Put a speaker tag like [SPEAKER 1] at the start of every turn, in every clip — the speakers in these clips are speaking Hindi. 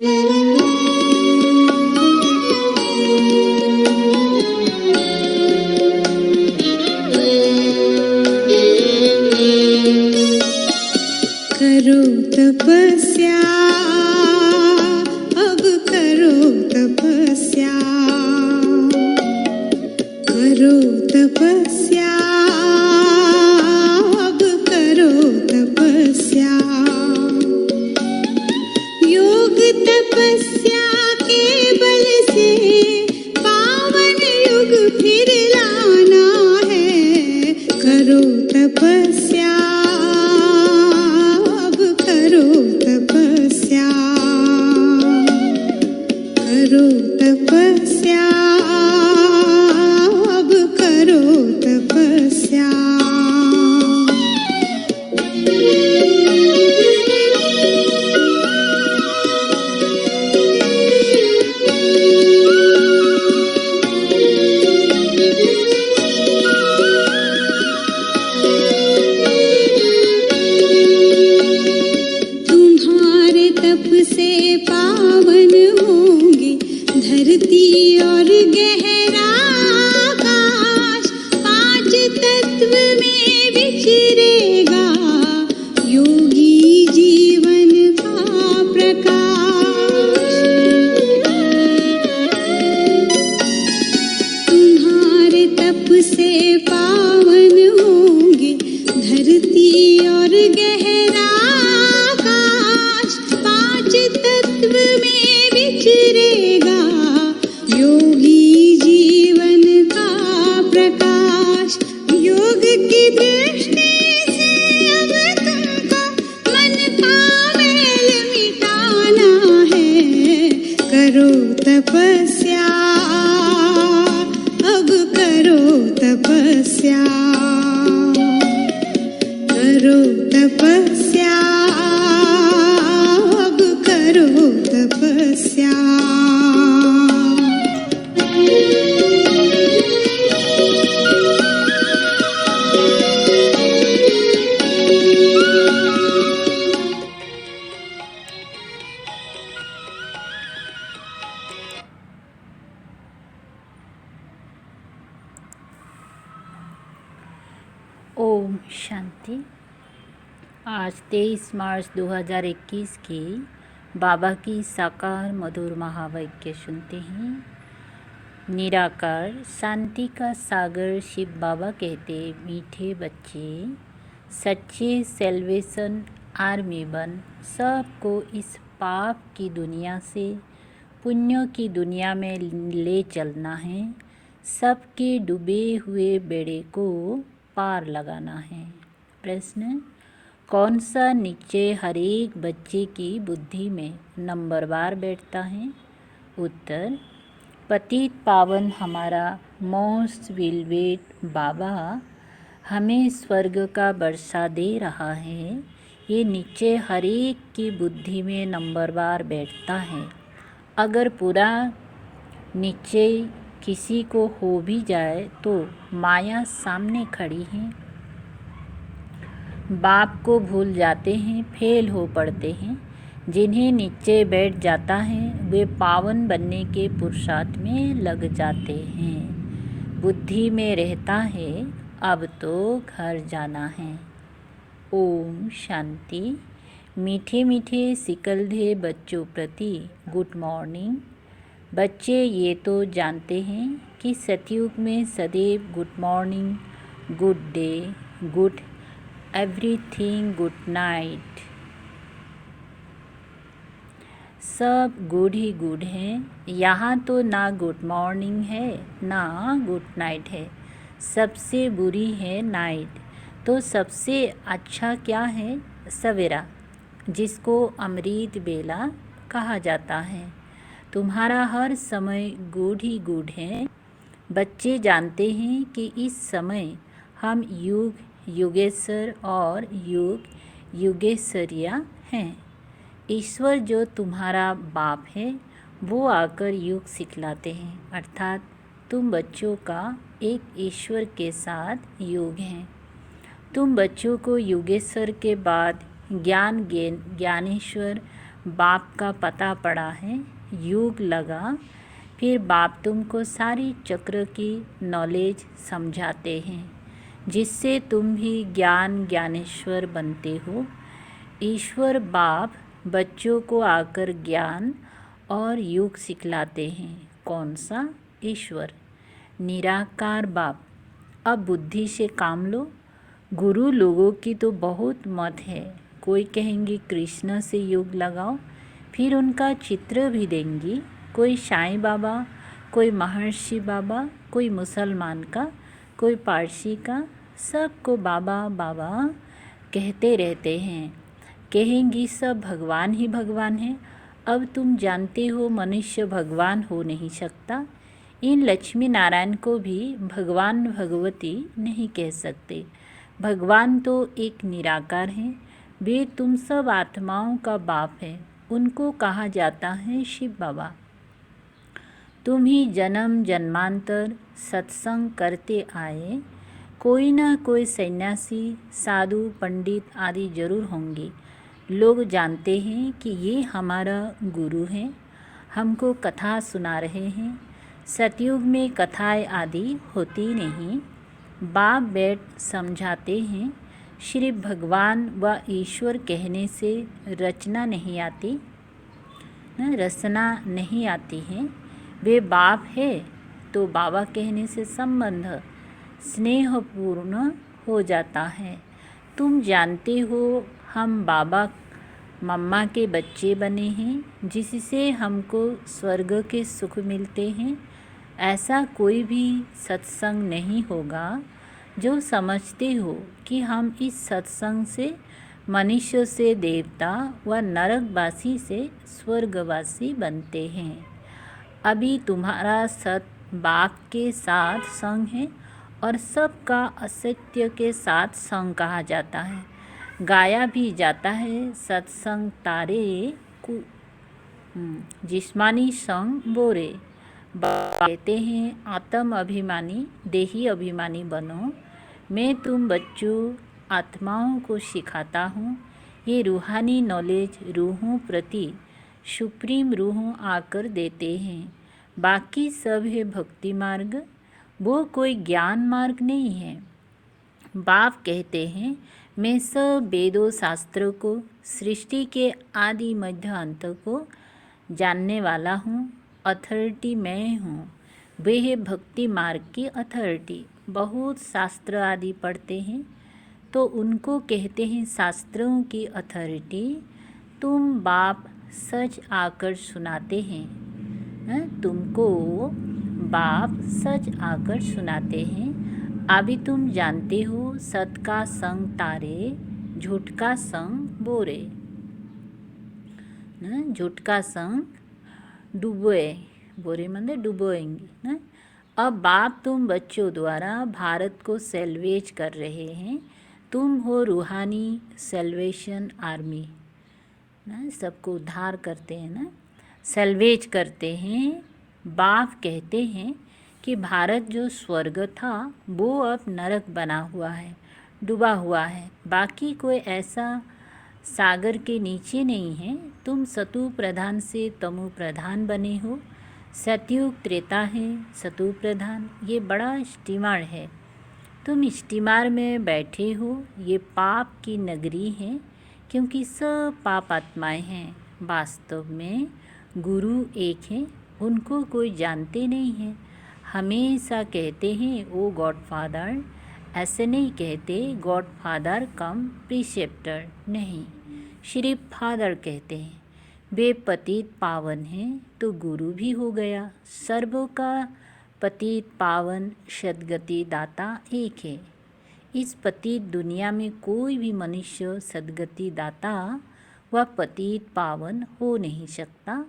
[SPEAKER 1] करो तपस्या, अब करो तपस्या, करो तपस्या, अब करो तपस्या। योग तपस्या के बल से पावन युग फिर लाना है। करो तपस्या, अब करो तपस्या, करो तपस्या, अब करो तपस्या। तुम्हारे तप से पावन होंगे धरती और गहरा आकाश। पांच तत्व में विचरेगा योगी जीवन का प्रकाश। तुम्हारे तप से पावन होंगे धरती और गहरा आकाश। पांच तत्व में विचरेगा योगी जीवन का प्रकाश। योग की दृष्टि से अब तुमको मन का मैल मिटाना है। करो तपस्या, अब करो तपस्या, करो तपस्या, अब करो तपस्या।
[SPEAKER 2] ओम शांति। आज 23 मार्च 2021 की बाबा की साकार मधुर महावाक्य सुनते हैं। निराकार शांति का सागर शिव बाबा कहते, मीठे बच्चे सच्चे सेल्वेशन आर्मी बन सबको इस पाप की दुनिया से पुण्यों की दुनिया में ले चलना है। सबके डूबे हुए बेड़े को पार लगाना है। प्रश्न, कौन सा नीचे हर एक बच्चे की बुद्धि में नंबरवार बैठता है? उत्तर, पतित पावन हमारा मोस्ट वेलवेट बाबा हमें स्वर्ग का वर्षा दे रहा है। ये नीचे हर एक की बुद्धि में नंबरवार बैठता है। अगर पूरा नीचे किसी को हो भी जाए तो माया सामने खड़ी है। बाप को भूल जाते हैं, फेल हो पड़ते हैं। जिन्हें नीचे बैठ जाता है वे पावन बनने के पुरुषार्थ में लग जाते हैं। बुद्धि में रहता है, अब तो घर जाना है। ओम शांति। मीठे मीठे सिकलधे बच्चों प्रति गुड मॉर्निंग। बच्चे ये तो जानते हैं कि सतयुग में सदैव good morning, good day, good everything, good night, सब गुड ही गुड है। यहाँ तो ना गुड मॉर्निंग है ना गुड नाइट है, सबसे बुरी है नाइट। तो सबसे अच्छा क्या है? सवेरा, जिसको अमृत बेला कहा जाता है। तुम्हारा हर समय गुड ही गुड है। बच्चे जानते हैं कि इस समय हम युग युगेश्वर और युग युगेश्वरिया हैं। ईश्वर जो तुम्हारा बाप है वो आकर युग सिखलाते हैं, अर्थात तुम बच्चों का एक ईश्वर के साथ योग है। तुम बच्चों को युगेश्वर के बाद ज्ञानेश्वर बाप का पता पड़ा है, युग लगा, फिर बाप तुमको सारी चक्र की नॉलेज समझाते हैं, जिससे तुम भी ज्ञानेश्वर बनते हो। ईश्वर बाप बच्चों को आकर ज्ञान और योग सिखलाते हैं। कौन सा? ईश्वर, निराकार बाप। अब बुद्धि से काम लो। गुरु लोगों की तो बहुत मत है। कोई कहेंगे कृष्ण से योग लगाओ, फिर उनका चित्र भी देंगी। कोई साईं बाबा, कोई महर्षि बाबा, कोई मुसलमान का, कोई पारसी का, सबको बाबा बाबा कहते रहते हैं। कहेंगी सब भगवान ही भगवान है। अब तुम जानते हो मनुष्य भगवान हो नहीं सकता। इन लक्ष्मी नारायण को भी भगवान भगवती नहीं कह सकते। भगवान तो एक निराकार हैं। वे तुम सब आत्माओं का बाप है। उनको कहा जाता है शिव बाबा। तुम ही जन्म जन्मांतर सत्संग करते आए। कोई ना कोई सन्यासी, साधु, पंडित आदि जरूर होंगे। लोग जानते हैं कि ये हमारा गुरु है, हमको कथा सुना रहे हैं। सतयुग में कथाएं आदि होती नहीं। बाप बैठ समझाते हैं। श्री भगवान व ईश्वर कहने से रचना नहीं आती, रचना नहीं आती है। वे बाप है तो बाबा कहने से संबंध स्नेहपूर्ण हो जाता है। तुम जानते हो हम बाबा मम्मा के बच्चे बने हैं, जिससे हमको स्वर्ग के सुख मिलते हैं। ऐसा कोई भी सत्संग नहीं होगा जो समझते हो कि हम इस सत्संग से मनुष्य से देवता व नरकवासी से स्वर्गवासी बनते हैं। अभी तुम्हारा सत बाप के साथ संग है और सबका असत्य के साथ संग कहा जाता है। गाया भी जाता है सत्संग तारे को जिस्मानी संग बोरे। कहते हैं आत्म अभिमानी देही अभिमानी बनो। मैं तुम बच्चों आत्माओं को सिखाता हूँ। ये रूहानी नॉलेज रूहों प्रति सुप्रीम रूहों आकर देते हैं। बाकी सब है भक्ति मार्ग, वो कोई ज्ञान मार्ग नहीं है। बाप कहते हैं मैं सब वेदों शास्त्रों को, सृष्टि के आदि मध्य अंत को जानने वाला हूँ। अथॉरिटी मैं हूँ। वे है भक्ति मार्ग की अथॉरिटी। बहुत शास्त्र आदि पढ़ते हैं तो उनको कहते हैं शास्त्रों की अथॉरिटी। तुम बाप सच आकर सुनाते हैं, तुमको बाप सच आकर सुनाते हैं। अभी तुम जानते हो सत का संग तारे, झूठ का संग बोरे। झूठ का संग डूबे, बोरे मंदे डूबोएंगे। अब बाप तुम बच्चों द्वारा भारत को सेल्वेज कर रहे हैं। तुम हो रूहानी सेल्वेशन आर्मी, सबको उद्धार करते हैं ना, सेल्वेज करते हैं। बाप कहते हैं कि भारत जो स्वर्ग था वो अब नरक बना हुआ है, डूबा हुआ है। बाकी कोई ऐसा सागर के नीचे नहीं है। तुम सतु प्रधान से तमु प्रधान बने हो। सतयुग त्रेता है, सतु प्रधान ये बड़ा स्टीमर है। तुम स्टीमर में बैठे हो। ये पाप की नगरी है, क्योंकि सब पाप आत्माएँ हैं। वास्तव में गुरु एक है, उनको कोई जानते नहीं है। हमेशा कहते हैं ओ गॉड फादर, ऐसे नहीं कहते गॉड फादर कम प्रीसेप्टर, नहीं, सिर्फ फादर कहते हैं। वे पतित पावन हैं तो गुरु भी हो गया। सर्वों का पतित पावन सद्गति दाता एक है। इस पतित दुनिया में कोई भी मनुष्य सद्गति दाता व पतित पावन हो नहीं सकता।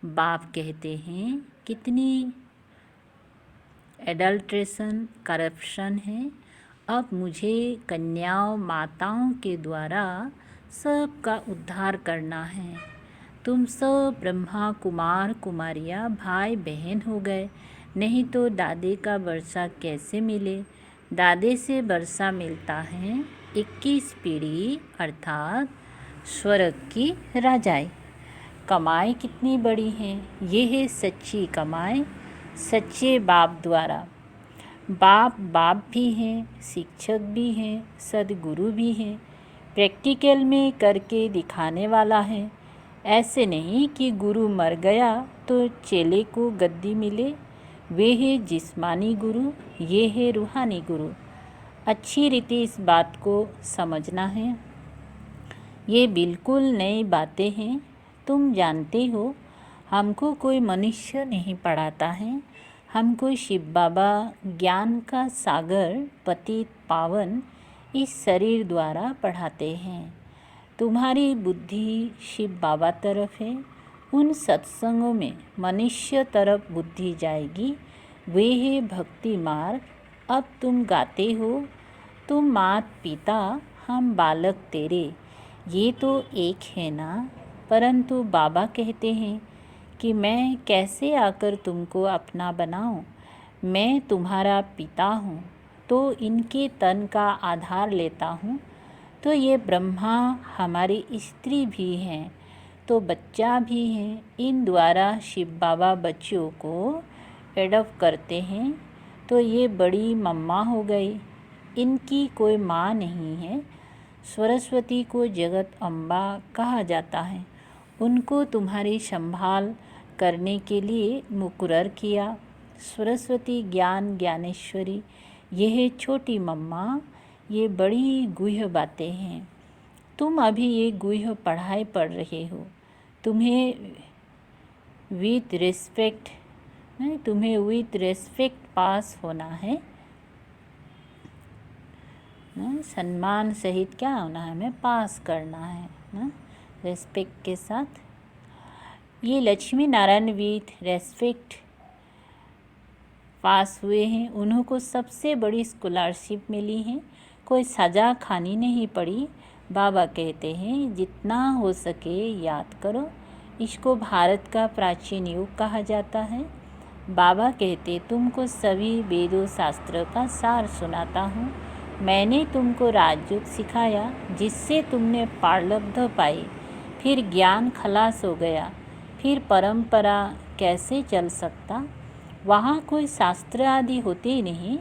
[SPEAKER 2] बाप कहते हैं कितनी एडल्ट्रेशन करप्शन है। अब मुझे कन्याओं माताओं के द्वारा सबका उद्धार करना है। तुम सब ब्रह्मा कुमार कुमारियाँ भाई बहन हो गए, नहीं तो दादे का वर्षा कैसे मिले। दादे से वर्षा मिलता है 21 पीढ़ी अर्थात स्वर्ग की राजाई। कमाई कितनी बड़ी है। ये है सच्ची कमाई सच्चे बाप द्वारा। बाप बाप भी हैं, शिक्षक भी हैं, सदगुरु भी हैं, प्रैक्टिकल में करके दिखाने वाला है। ऐसे नहीं कि गुरु मर गया तो चेले को गद्दी मिले। वे है जिस्मानी गुरु, ये है रूहानी गुरु। अच्छी रीति इस बात को समझना है। ये बिल्कुल नई बातें हैं। तुम जानते हो, हमको कोई मनुष्य नहीं पढ़ाता है। हमको शिव बाबा ज्ञान का सागर पतित पावन इस शरीर द्वारा पढ़ाते हैं। तुम्हारी बुद्धि शिव बाबा तरफ है। उन सत्संगों में मनुष्य तरफ बुद्धि जाएगी। वे है भक्ति मार्ग। अब तुम गाते हो, तुम मात पिता हम बालक तेरे, ये तो एक है ना। परंतु बाबा कहते हैं कि मैं कैसे आकर तुमको अपना बनाऊं। मैं तुम्हारा पिता हूँ, तो इनके तन का आधार लेता हूँ। तो ये ब्रह्मा हमारी स्त्री भी हैं, तो बच्चा भी हैं। इन द्वारा शिव बाबा बच्चों को एडॉप्ट करते हैं। तो ये बड़ी मम्मा हो गई। इनकी कोई माँ नहीं है। सरस्वती को जगत अम्बा कहा जाता है। उनको तुम्हारी संभाल करने के लिए मुकर्रर किया। सरस्वती ज्ञान ज्ञानेश्वरी, यह छोटी मम्मा। ये बड़ी गुह्य बातें हैं। तुम अभी ये गुह्य पढ़ाई पढ़ रहे हो। तुम्हें विथ रेस्पेक्ट पास होना है। सम्मान सहित क्या होना है, हमें पास करना है ना, रेस्पेक्ट के साथ। ये लक्ष्मी नारायण विथ रेस्पेक्ट पास हुए हैं। उन्हों को सबसे बड़ी स्कॉलरशिप मिली है। कोई सज़ा खानी नहीं पड़ी। बाबा कहते हैं जितना हो सके याद करो। इसको भारत का प्राचीन युग कहा जाता है। बाबा कहते तुमको सभी वेदों शास्त्र का सार सुनाता हूँ। मैंने तुमको राजयोग सिखाया जिससे तुमने पारलब्ध पाई। फिर ज्ञान खलास हो गया। फिर परंपरा कैसे चल सकता। वहाँ कोई शास्त्र आदि होते ही नहीं।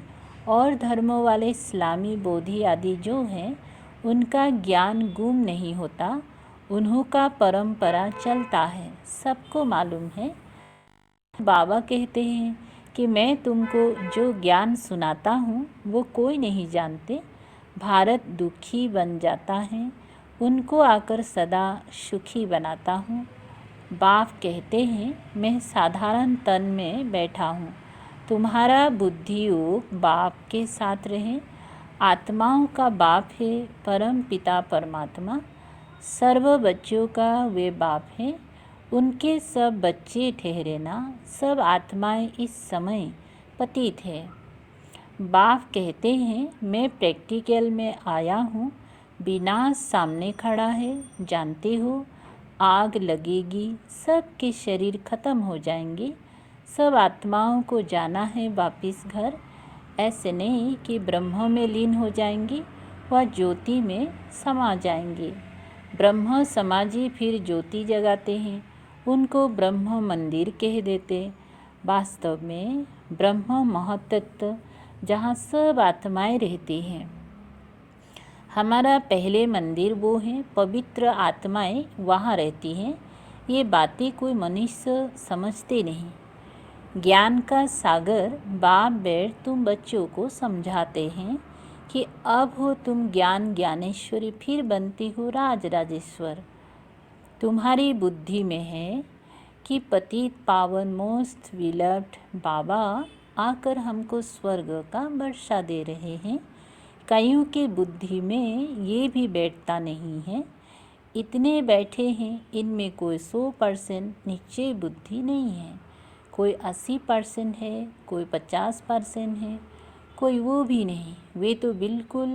[SPEAKER 2] और धर्मों वाले इस्लामी बोधि आदि जो हैं उनका ज्ञान गुम नहीं होता। उन्हों का परंपरा चलता है, सबको मालूम है। बाबा कहते हैं कि मैं तुमको जो ज्ञान सुनाता हूँ वो कोई नहीं जानते। भारत दुखी बन जाता है, उनको आकर सदा सुखी बनाता हूँ। बाप कहते हैं मैं साधारण तन में बैठा हूँ। तुम्हारा बुद्धि योग बाप के साथ रहे। आत्माओं का बाप है परम पिता परमात्मा। सर्व बच्चों का वे बाप है। उनके सब बच्चे ठहरे ना। सब आत्माएं इस समय पतित है। बाप कहते हैं मैं प्रैक्टिकल में आया हूँ। विनाश सामने खड़ा है। जानते हो आग लगेगी, सबके शरीर खत्म हो जाएंगे। सब आत्माओं को जाना है वापिस घर। ऐसे नहीं कि ब्रह्म में लीन हो जाएंगी, वह ज्योति में समा जाएंगे। ब्रह्म समाजी फिर ज्योति जगाते हैं, उनको ब्रह्म मंदिर कह देते। वास्तव में ब्रह्म महतत्व जहाँ सब आत्माएं रहती हैं। हमारा पहले मंदिर वो है, पवित्र आत्माएं वहाँ रहती हैं। ये बातें कोई मनुष्य समझते नहीं। ज्ञान का सागर बाप बैठ तुम बच्चों को समझाते हैं कि अब हो तुम ज्ञान ज्ञानेश्वरी, फिर बनती हो राज राजेश्वर। तुम्हारी बुद्धि में है कि पतित पावन मोस्ट विलव्ड बाबा आकर हमको स्वर्ग का वर्षा दे रहे हैं। कईयों की बुद्धि में ये भी बैठता नहीं है। इतने बैठे हैं, इनमें कोई 100% निश्चय बुद्धि नहीं है। कोई 80% है, कोई 50% है, कोई वो भी नहीं। वे तो बिल्कुल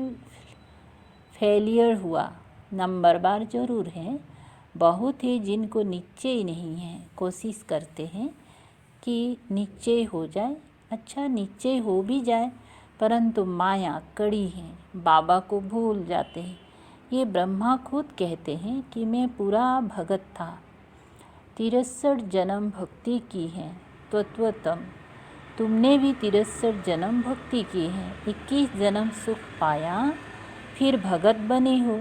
[SPEAKER 2] फेलियर हुआ। नंबरदार ज़रूर हैं। बहुत ही जिनको निश्चय नहीं है, कोशिश करते हैं कि निश्चय हो जाए। अच्छा निश्चय हो भी जाए, परंतु माया कड़ी है, बाबा को भूल जाते हैं। ये ब्रह्मा खुद कहते हैं कि मैं पूरा भगत था, 63 जन्म भक्ति की है तत्वतम। तुमने भी 63 जन्म भक्ति की है, 21 जन्म सुख पाया, फिर भगत बने हो।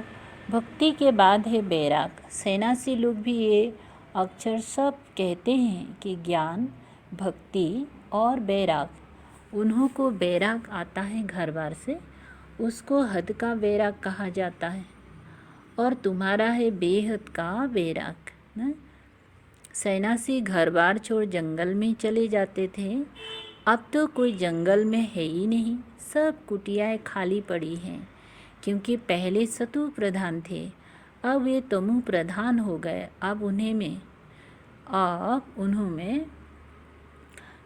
[SPEAKER 2] भक्ति के बाद है बैराग। सन्यासी लोग भी ये अक्षर सब कहते हैं कि ज्ञान, भक्ति और बैराग। उन्हों को बैराग आता है घर बार से, उसको हद का बैराग कहा जाता है, और तुम्हारा है बेहद का बैराग ना। सन्यासी घर बार छोड़ जंगल में चले जाते थे, अब तो कोई जंगल में है ही नहीं, सब कुटियाएं खाली पड़ी हैं, क्योंकि पहले सतु प्रधान थे, अब वे तमु प्रधान हो गए। अब उन्हों में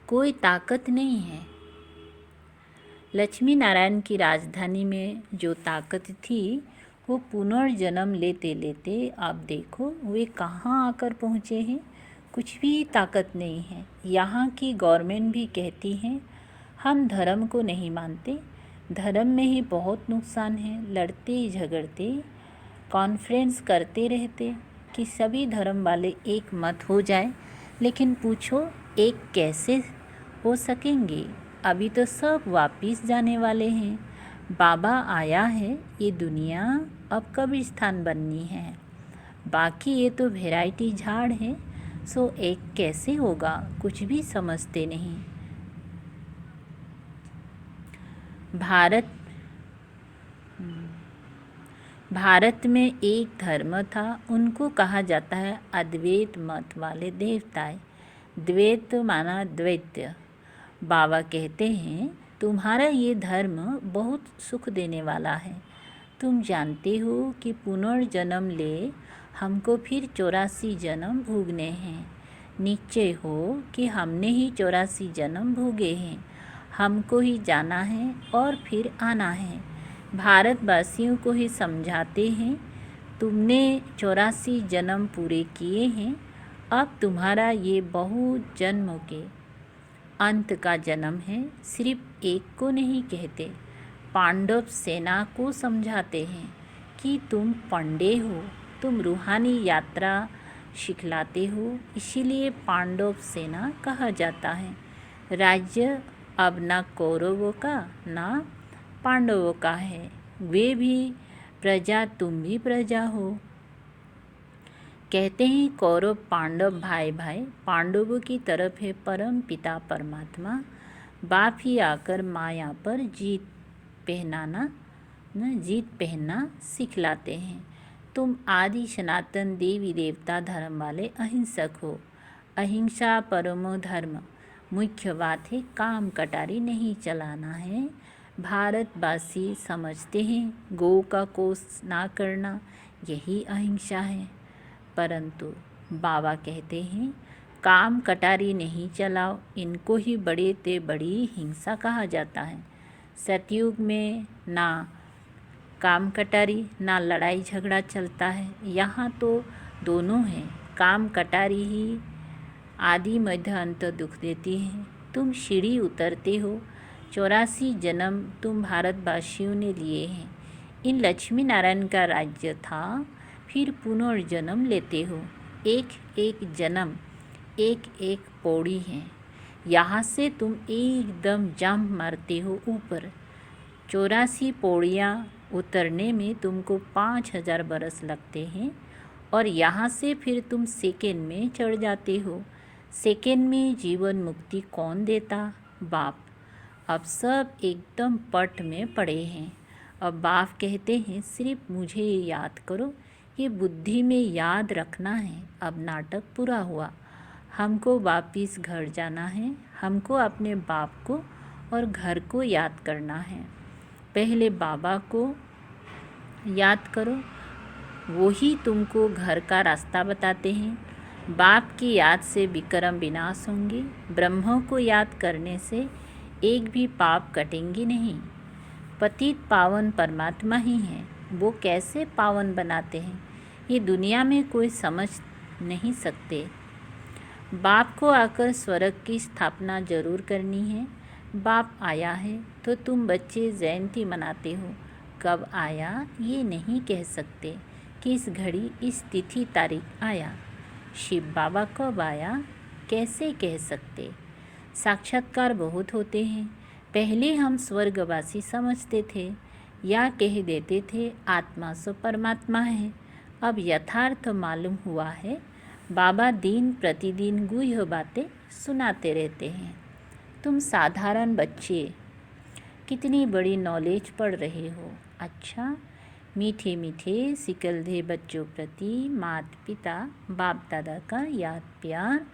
[SPEAKER 2] कोई ताकत नहीं है। लक्ष्मी नारायण की राजधानी में जो ताकत थी वो पुनर्जन्म लेते लेते आप देखो वे कहाँ आकर पहुँचे हैं। कुछ भी ताकत नहीं है। यहाँ की गवर्नमेंट भी कहती है हम धर्म को नहीं मानते, धर्म में ही बहुत नुकसान है, लड़ते झगड़ते कॉन्फ्रेंस करते रहते कि सभी धर्म वाले एक मत हो जाए, लेकिन पूछो एक कैसे हो सकेंगे। अभी तो सब वापिस जाने वाले हैं। बाबा आया है, ये दुनिया अब कब्रिस्तान बननी है, बाकी ये तो वैरायटी झाड़ है, सो एक कैसे होगा, कुछ भी समझते नहीं। भारत में एक धर्म था, उनको कहा जाता है अद्वैत मत वाले देवताएं। द्वैत माना द्वैत्य। बाबा कहते हैं तुम्हारा ये धर्म बहुत सुख देने वाला है। तुम जानते हो कि पुनर्जन्म ले हमको फिर 84 जन्म भोगने हैं। निश्चय हो कि हमने ही 84 जन्म भोगे हैं, हमको ही जाना है और फिर आना है। भारतवासियों को ही समझाते हैं तुमने 84 जन्म पूरे किए हैं, अब तुम्हारा ये बहुत जन्मों के अंत का जन्म है। सिर्फ एक को नहीं कहते, पांडव सेना को समझाते हैं कि तुम पंडे हो, तुम रूहानी यात्रा सिखलाते हो, इसीलिए पांडव सेना कहा जाता है। राज्य अब ना कौरवों का ना पांडवों का है, वे भी प्रजा, तुम भी प्रजा हो। कहते हैं कौरव पांडव भाई भाई, पांडवों की तरफ है परम पिता परमात्मा, बाप ही आकर माया पर जीत पहनना सिखलाते हैं। तुम आदि सनातन देवी देवता धर्म वाले अहिंसक हो। अहिंसा परमो धर्म, मुख्य बात है काम कटारी नहीं चलाना है। भारतवासी समझते हैं गौ का कोष ना करना यही अहिंसा है, परंतु बाबा कहते हैं काम कटारी नहीं चलाओ, इनको ही बड़े ते बड़ी हिंसा कहा जाता है। सतयुग में ना काम कटारी ना लड़ाई झगड़ा चलता है, यहाँ तो दोनों हैं। काम कटारी ही आदि मध्य अंत दुख देती है। तुम सीढ़ी उतरते हो, 84 जन्म तुम भारतवासियों ने लिए हैं। इन लक्ष्मी नारायण का राज्य था, फिर पुनर्जन्म लेते हो। एक एक जन्म एक एक पौड़ी है, यहाँ से तुम एकदम जंप मारते हो ऊपर। 84 पौड़ियाँ उतरने में तुमको 5000 बरस लगते हैं, और यहाँ से फिर तुम सेकेंड में चढ़ जाते हो। सेकेंड में जीवन मुक्ति कौन देता? बाप। अब सब एकदम पट में पड़े हैं। अब बाप कहते हैं सिर्फ मुझे याद करो, ये बुद्धि में याद रखना है। अब नाटक पूरा हुआ, हमको वापिस घर जाना है, हमको अपने बाप को और घर को याद करना है। पहले बाबा को याद करो, वो ही तुमको घर का रास्ता बताते हैं। बाप की याद से विक्रम विनाश होंगे, ब्रह्मों को याद करने से एक भी पाप कटेंगे नहीं। पतित पावन परमात्मा ही हैं, वो कैसे पावन बनाते हैं ये दुनिया में कोई समझ नहीं सकते। बाप को आकर स्वर्ग की स्थापना जरूर करनी है। बाप आया है तो तुम बच्चे जयंती मनाते हो, कब आया ये नहीं कह सकते, किस घड़ी इस तिथि तारीख आया। शिव बाबा कब आया कैसे कह सकते। साक्षात्कार बहुत होते हैं। पहले हम स्वर्गवासी समझते थे या कह देते थे आत्मा सो परमात्मा है। अब यथार्थ मालूम हुआ है। बाबा दिन प्रतिदिन गुह्य बातें सुनाते रहते हैं। तुम साधारण बच्चे कितनी बड़ी नॉलेज पढ़ रहे हो। अच्छा, मीठे मीठे सिकलधे बच्चों प्रति माता पिता बाप दादा का याद प्यार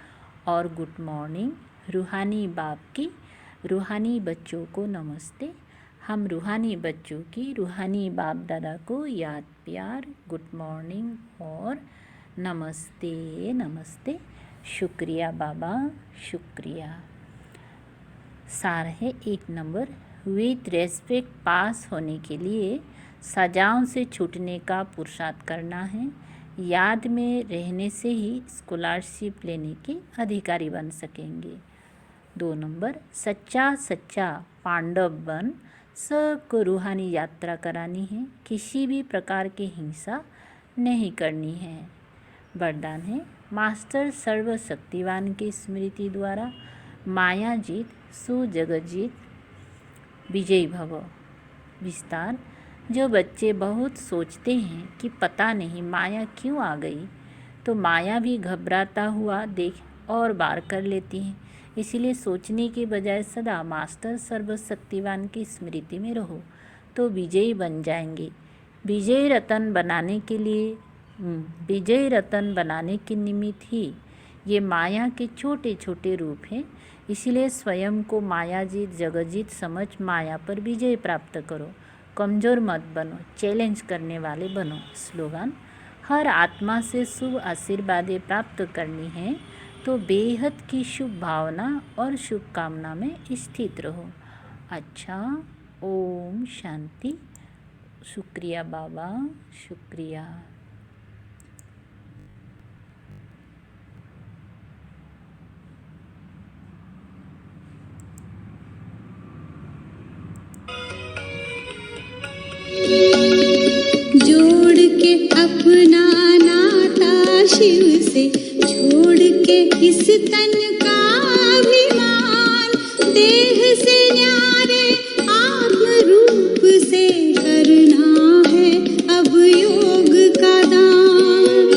[SPEAKER 2] और गुड मॉर्निंग। रूहानी बाप की रूहानी बच्चों को नमस्ते। हम रूहानी बच्चों की रूहानी बाप दादा को याद प्यार गुड मॉर्निंग और नमस्ते नमस्ते। शुक्रिया बाबा शुक्रिया। सार है 1 नंबर, विथ रेस्पेक्ट पास होने के लिए सजाओं से छूटने का पुरुषार्थ करना है। याद में रहने से ही स्कॉलरशिप लेने के अधिकारी बन सकेंगे। 2 नंबर, सच्चा पांडव बन सबको रूहानी यात्रा करानी है। किसी भी प्रकार की हिंसा नहीं करनी है। वरदान है, मास्टर सर्वशक्तिवान की स्मृति द्वारा माया जीत सुजगत जीत विजयी भव। विस्तार, जो बच्चे बहुत सोचते हैं कि पता नहीं माया क्यों आ गई, तो माया भी घबराता हुआ देख और बार कर लेती है। इसीलिए सोचने के बजाय सदा मास्टर सर्वशक्तिवान की स्मृति में रहो तो विजयी बन जाएंगे। विजयी रतन बनाने के निमित्त ही ये माया के छोटे छोटे रूप हैं। इसीलिए स्वयं को मायाजीत जगजीत समझ माया पर विजय प्राप्त करो। कमज़ोर मत बनो, चैलेंज करने वाले बनो। स्लोगन, हर आत्मा से शुभ आशीर्वादें प्राप्त करनी है तो बेहद की शुभ भावना और शुभकामना में स्थित रहो। अच्छा, ओम शांति। शुक्रिया बाबा शुक्रिया।
[SPEAKER 1] जोड़ के अपना नाता शिव से, छोड़ के इस तन का अभिमान, देह से न्यारे आत्म रूप से करना है अब योग का दान।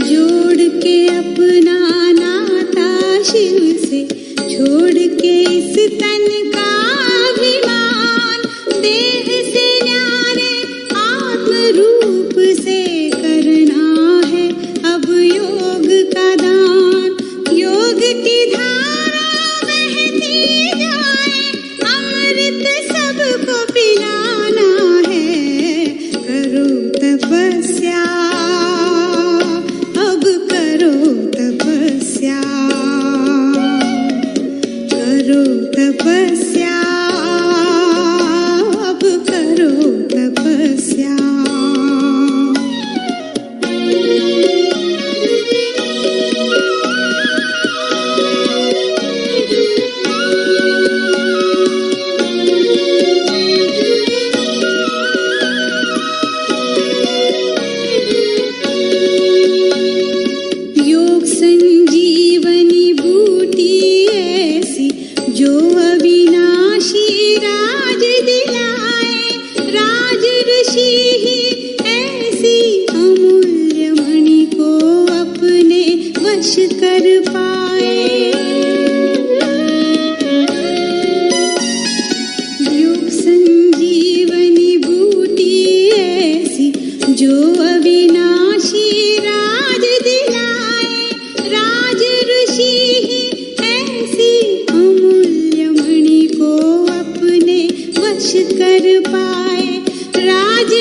[SPEAKER 1] जोड़ के अपना नाता शिव से, छोड़ के इस तन का अभिमान, देह से न्यारे आत्म रूप से करना है अब योग का दान। योग की धारा बहती जाए, अमृत सबको पिलाना है। करो तपस्या, अब करो तपस्या, करो तपस्या, अब करो तपस्या। योग संजीवनी बूटी ऐसी जो अविनाशी राज दिलाए। राज ऋषि ही ऐसी अमूल्य मणि को अपने वश कर पाए। योग संजीवनी बूटी ऐसी जो अविनाशी राज दिलाए। राज ऋषि ही ऐसी अमूल्य मणि को अपने वश कर पाए। राज